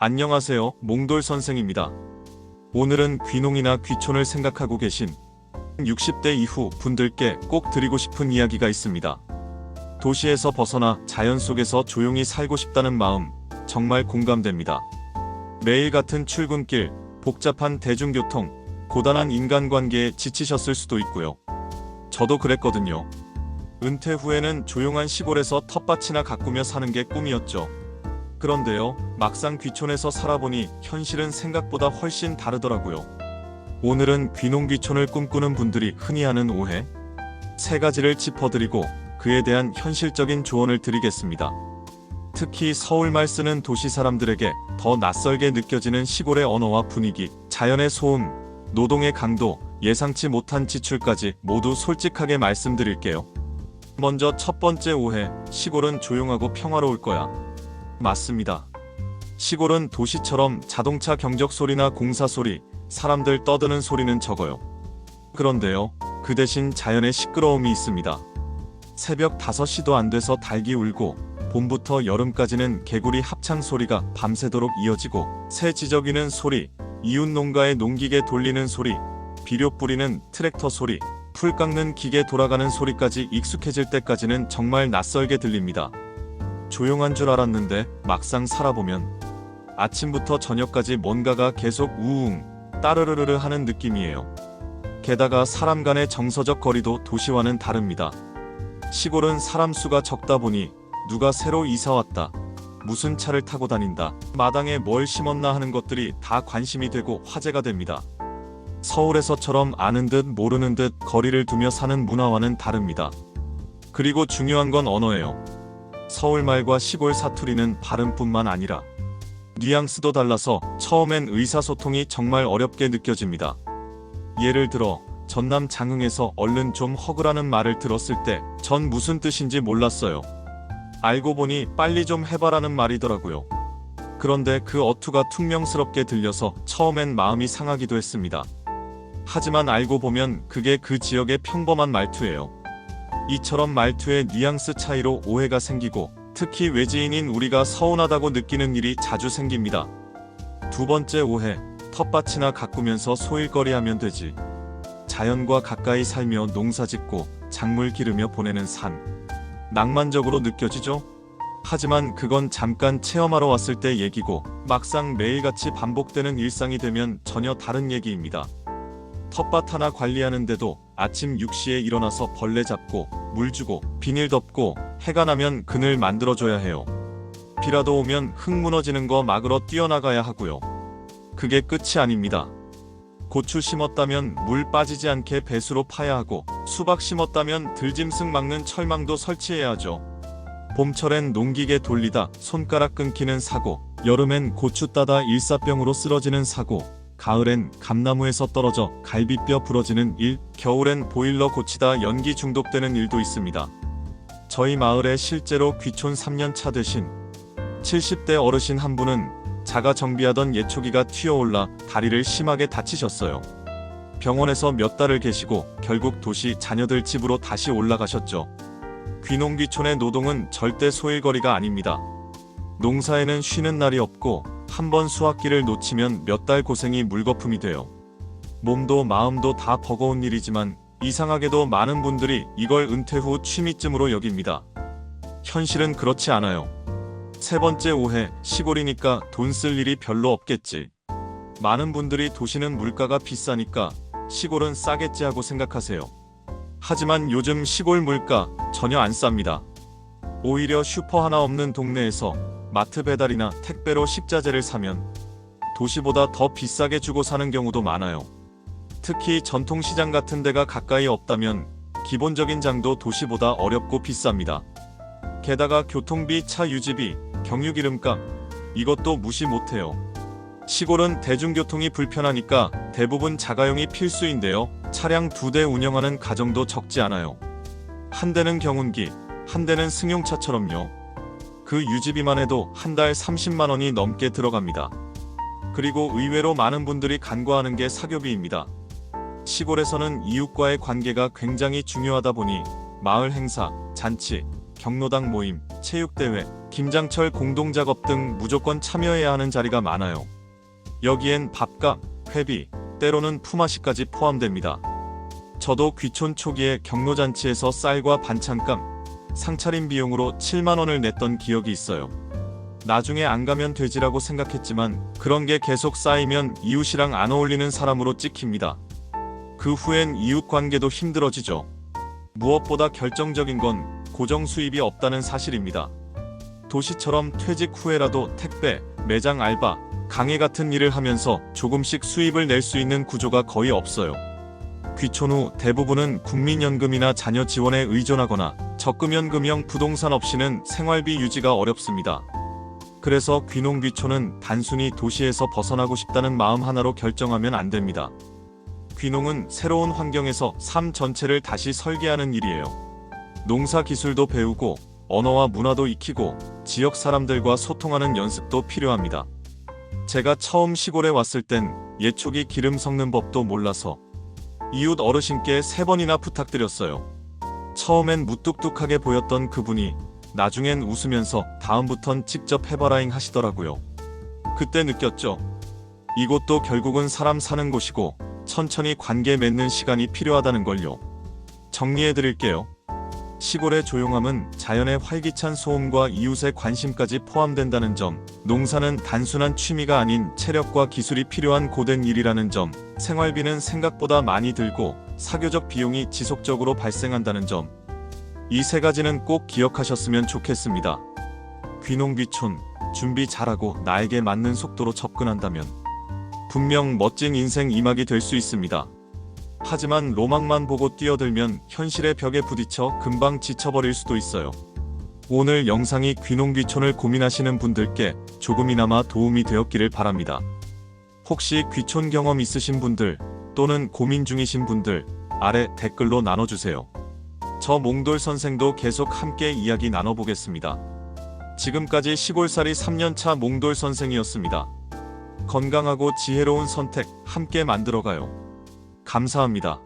안녕하세요, 몽돌 선생입니다. 오늘은 귀농이나 귀촌을 생각하고 계신 60대 이후 분들께 꼭 드리고 싶은 이야기가 있습니다. 도시에서 벗어나 자연 속에서 조용히 살고 싶다는 마음 정말 공감됩니다. 매일 같은 출근길, 복잡한 대중교통, 고단한 인간관계에 지치셨을 수도 있고요. 저도 그랬거든요. 은퇴 후에는 조용한 시골에서 텃밭이나 가꾸며 사는 게 꿈이었죠. 그런데요, 막상 귀촌에서 살아보니 현실은 생각보다 훨씬 다르더라고요. 오늘은 귀농귀촌을 꿈꾸는 분들이 흔히 하는 오해, 세 가지를 짚어드리고 그에 대한 현실적인 조언을 드리겠습니다. 특히 서울말 쓰는 도시 사람들에게 더 낯설게 느껴지는 시골의 언어와 분위기, 자연의 소음, 노동의 강도, 예상치 못한 지출까지 모두 솔직하게 말씀드릴게요. 먼저 첫 번째 오해, 시골은 조용하고 평화로울 거야. 맞습니다. 시골은 도시처럼 자동차 경적 소리나 공사 소리, 사람들 떠드는 소리는 적어요. 그런데요, 그 대신 자연의 시끄러움이 있습니다. 새벽 5시도 안 돼서 닭이 울고, 봄부터 여름까지는 개구리 합창 소리가 밤새도록 이어지고, 새 지저귀는 소리, 이웃 농가의 농기계 돌리는 소리, 비료 뿌리는 트랙터 소리, 풀 깎는 기계 돌아가는 소리까지 익숙해질 때까지는 정말 낯설게 들립니다. 조용한 줄 알았는데 막상 살아보면 아침부터 저녁까지 뭔가가 계속 우웅, 따르르르르 하는 느낌이에요. 게다가 사람 간의 정서적 거리도 도시와는 다릅니다. 시골은 사람 수가 적다 보니 누가 새로 이사 왔다, 무슨 차를 타고 다닌다, 마당에 뭘 심었나 하는 것들이 다 관심이 되고 화제가 됩니다. 서울에서처럼 아는 듯 모르는 듯 거리를 두며 사는 문화와는 다릅니다. 그리고 중요한 건 언어예요. 서울말과 시골 사투리는 발음뿐만 아니라 뉘앙스도 달라서 처음엔 의사소통이 정말 어렵게 느껴집니다. 예를 들어 전남 장흥에서 얼른 좀 허그라는 말을 들었을 때 전 무슨 뜻인지 몰랐어요. 알고 보니 빨리 좀 해봐라는 말이더라고요. 그런데 그 어투가 퉁명스럽게 들려서 처음엔 마음이 상하기도 했습니다. 하지만 알고 보면 그게 그 지역의 평범한 말투예요. 이처럼 말투의 뉘앙스 차이로 오해가 생기고 특히 외지인인 우리가 서운하다고 느끼는 일이 자주 생깁니다. 두 번째 오해, 텃밭이나 가꾸면서 소일거리하면 되지. 자연과 가까이 살며 농사짓고 작물 기르며 보내는 삶. 낭만적으로 느껴지죠? 하지만 그건 잠깐 체험하러 왔을 때 얘기고 막상 매일같이 반복되는 일상이 되면 전혀 다른 얘기입니다. 텃밭 하나 관리하는데도 아침 6시에 일어나서 벌레 잡고 물 주고 비닐 덮고 해가 나면 그늘 만들어줘야 해요. 비라도 오면 흙 무너지는 거 막으러 뛰어나가야 하고요. 그게 끝이 아닙니다. 고추 심었다면 물 빠지지 않게 배수로 파야 하고 수박 심었다면 들짐승 막는 철망도 설치해야 하죠. 봄철엔 농기계 돌리다 손가락 끊기는 사고, 여름엔 고추 따다 일사병으로 쓰러지는 사고, 가을엔 감나무에서 떨어져 갈비뼈 부러지는 일, 겨울엔 보일러 고치다 연기 중독되는 일도 있습니다. 저희 마을에 실제로 귀촌 3년차 되신 70대 어르신 한 분은 자가 정비하던 예초기가 튀어올라 다리를 심하게 다치셨어요. 병원에서 몇 달을 계시고 결국 도시 자녀들 집으로 다시 올라가셨죠. 귀농귀촌의 노동은 절대 소일거리가 아닙니다. 농사에는 쉬는 날이 없고 한번 수확기를 놓치면 몇 달 고생이 물거품이 돼요. 몸도 마음도 다 버거운 일이지만 이상하게도 많은 분들이 이걸 은퇴 후 취미쯤으로 여깁니다. 현실은 그렇지 않아요. 세 번째 오해, 시골이니까 돈 쓸 일이 별로 없겠지. 많은 분들이 도시는 물가가 비싸니까 시골은 싸겠지 하고 생각하세요. 하지만 요즘 시골 물가 전혀 안 쌉니다. 오히려 슈퍼 하나 없는 동네에서 마트 배달이나 택배로 식자재를 사면 도시보다 더 비싸게 주고 사는 경우도 많아요. 특히 전통시장 같은 데가 가까이 없다면 기본적인 장도 도시보다 어렵고 비쌉니다. 게다가 교통비, 차 유지비, 경유기름값, 이것도 무시 못해요. 시골은 대중교통이 불편하니까 대부분 자가용이 필수인데요. 차량 2대 운영하는 가정도 적지 않아요. 한 대는 경운기, 한 대는 승용차처럼요. 그 유지비만 해도 한 달 30만 원이 넘게 들어갑니다. 그리고 의외로 많은 분들이 간과하는 게 사교비입니다. 시골에서는 이웃과의 관계가 굉장히 중요하다 보니 마을 행사, 잔치, 경로당 모임, 체육대회, 김장철 공동작업 등 무조건 참여해야 하는 자리가 많아요. 여기엔 밥값, 회비, 때로는 품앗이까지 포함됩니다. 저도 귀촌 초기에 경로잔치에서 쌀과 반찬값, 상차림 비용으로 7만 원을 냈던 기억이 있어요. 나중에 안 가면 되지라고 생각했지만 그런 게 계속 쌓이면 이웃이랑 안 어울리는 사람으로 찍힙니다. 그 후엔 이웃 관계도 힘들어지죠. 무엇보다 결정적인 건 고정 수입이 없다는 사실입니다. 도시처럼 퇴직 후에라도 택배, 매장 알바, 강의 같은 일을 하면서 조금씩 수입을 낼 수 있는 구조가 거의 없어요. 귀촌 후 대부분은 국민연금이나 자녀 지원에 의존하거나 적금연금형 부동산 없이는 생활비 유지가 어렵습니다. 그래서 귀농귀촌은 단순히 도시에서 벗어나고 싶다는 마음 하나로 결정하면 안 됩니다. 귀농은 새로운 환경에서 삶 전체를 다시 설계하는 일이에요. 농사 기술도 배우고 언어와 문화도 익히고 지역 사람들과 소통하는 연습도 필요합니다. 제가 처음 시골에 왔을 땐 예초기 기름 섞는 법도 몰라서 이웃 어르신께 3번이나 부탁드렸어요. 처음엔 무뚝뚝하게 보였던 그분이 나중엔 웃으면서 다음부턴 직접 해봐라잉 하시더라고요. 그때 느꼈죠. 이곳도 결국은 사람 사는 곳이고 천천히 관계 맺는 시간이 필요하다는 걸요. 정리해드릴게요. 시골의 조용함은 자연의 활기찬 소음과 이웃의 관심까지 포함된다는 점, 농사는 단순한 취미가 아닌 체력과 기술이 필요한 고된 일이라는 점, 생활비는 생각보다 많이 들고 사교적 비용이 지속적으로 발생한다는 점, 이 3가지는 꼭 기억하셨으면 좋겠습니다. 귀농귀촌, 준비 잘하고 나에게 맞는 속도로 접근한다면 분명 멋진 인생 2막이 될 수 있습니다. 하지만 로망만 보고 뛰어들면 현실의 벽에 부딪혀 금방 지쳐버릴 수도 있어요. 오늘 영상이 귀농귀촌을 고민하시는 분들께 조금이나마 도움이 되었기를 바랍니다. 혹시 귀촌 경험 있으신 분들 또는 고민 중이신 분들 아래 댓글로 나눠주세요. 저 몽돌 선생도 계속 함께 이야기 나눠보겠습니다. 지금까지 시골살이 3년차 몽돌 선생이었습니다. 건강하고 지혜로운 선택 함께 만들어가요. 감사합니다.